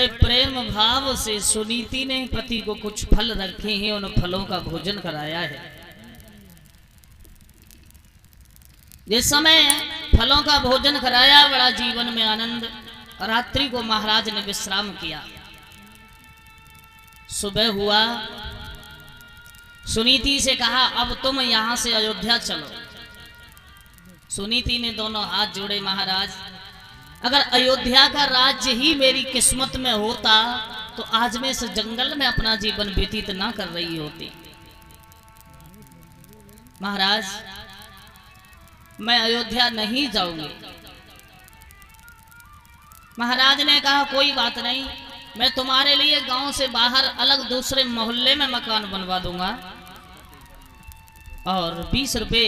बड़े प्रेम भाव से सुनीति ने पति को कुछ फल रखे हैं, उन फलों का भोजन कराया है। जिस समय फलों का भोजन कराया, बड़ा जीवन में आनंद। रात्रि को महाराज ने विश्राम किया। सुबह हुआ, सुनीति से कहा अब तुम यहां से अयोध्या चलो। सुनीति ने दोनों हाथ जोड़े, महाराज अगर अयोध्या का राज्य ही मेरी किस्मत में होता तो आज मैं इस जंगल में अपना जीवन व्यतीत ना कर रही होती। महाराज मैं अयोध्या नहीं जाऊंगी। महाराज ने कहा कोई बात नहीं, मैं तुम्हारे लिए गांव से बाहर अलग दूसरे मोहल्ले में मकान बनवा दूंगा और 20 रुपए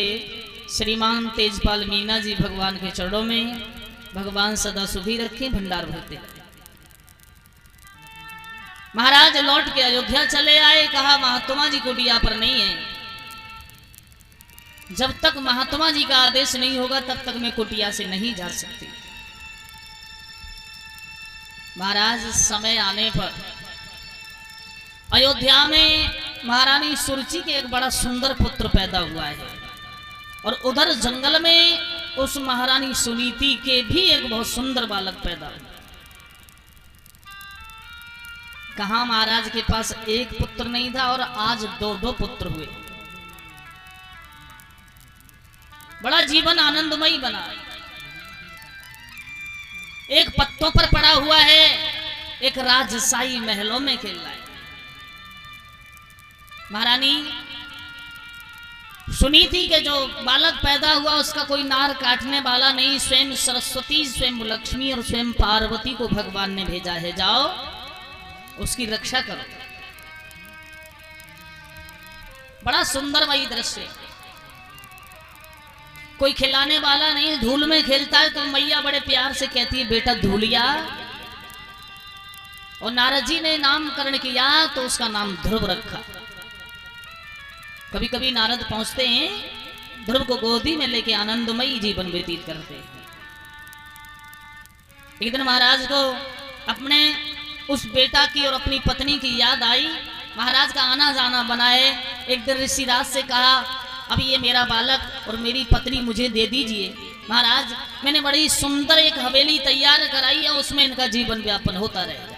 श्रीमान तेजपाल मीना जी भगवान के चरणों में, भगवान सदा सुखी रखे, भंडार भरते। महाराज लौट के अयोध्या चले आए। कहा महात्मा जी कुटिया पर नहीं है, जब तक महात्मा जी का आदेश नहीं होगा तब तक मैं कुटिया से नहीं जा सकती। महाराज समय आने पर अयोध्या में महारानी सुरुचि के एक बड़ा सुंदर पुत्र पैदा हुआ है और उधर जंगल में उस महारानी सुनीति के भी एक बहुत सुंदर बालक पैदा हुआ। कहा महाराज के पास एक पुत्र नहीं था और आज 2 पुत्र हुए। बड़ा जीवन आनंदमयी बना। एक पत्तों पर पड़ा हुआ है, एक राजशाही महलों में खेल रहा है। महारानी सुनीति के जो बालक पैदा हुआ उसका कोई नार काटने वाला नहीं, स्वयं सरस्वती, स्वयं लक्ष्मी और स्वयं पार्वती को भगवान ने भेजा है, जाओ उसकी रक्षा करो। बड़ा सुंदरमयी दृश्य। कोई खिलाने वाला नहीं, धूल में खेलता है तो मैया बड़े प्यार से कहती है बेटा धूलिया। और नारद जी ने नामकरण किया तो उसका नाम ध्रुव रखा। कभी कभी नारद पहुंचते हैं, ध्रुव को गोदी में लेके आनंदमयी जीवन व्यतीत करते हैं। एक दिन महाराज को अपने उस बेटा की और अपनी पत्नी की याद आई। महाराज का आना जाना बनाए। एक दिन ऋषिराज से कहा अब ये मेरा बालक और मेरी पत्नी मुझे दे दीजिए। महाराज मैंने बड़ी सुंदर एक हवेली तैयार कराई है, उसमें इनका जीवन व्यापन होता रहेगा।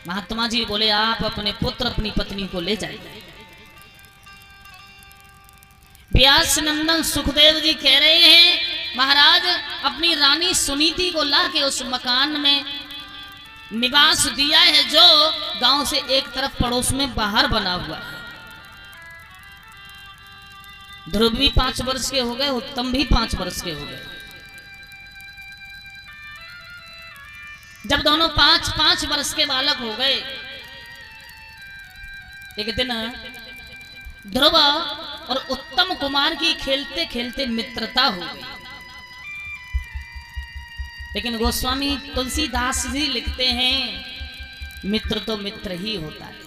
महात्मा जी बोले आप अपने पुत्र अपनी पत्नी को ले जाइए। व्यास नंदन सुखदेव जी कह रहे हैं महाराज अपनी रानी सुनीति को लाके उस मकान में निवास दिया है जो गांव से एक तरफ पड़ोस में बाहर बना हुआ है। ध्रुव भी 5 वर्ष के हो गए, उत्तम भी 5 वर्ष के हो गए। जब दोनों 5-5 वर्ष के बालक हो गए, एक दिन ध्रुव और उत्तम कुमार की खेलते खेलते मित्रता हो गई। लेकिन गोस्वामी तुलसीदास जी लिखते हैं मित्र तो मित्र ही होता है।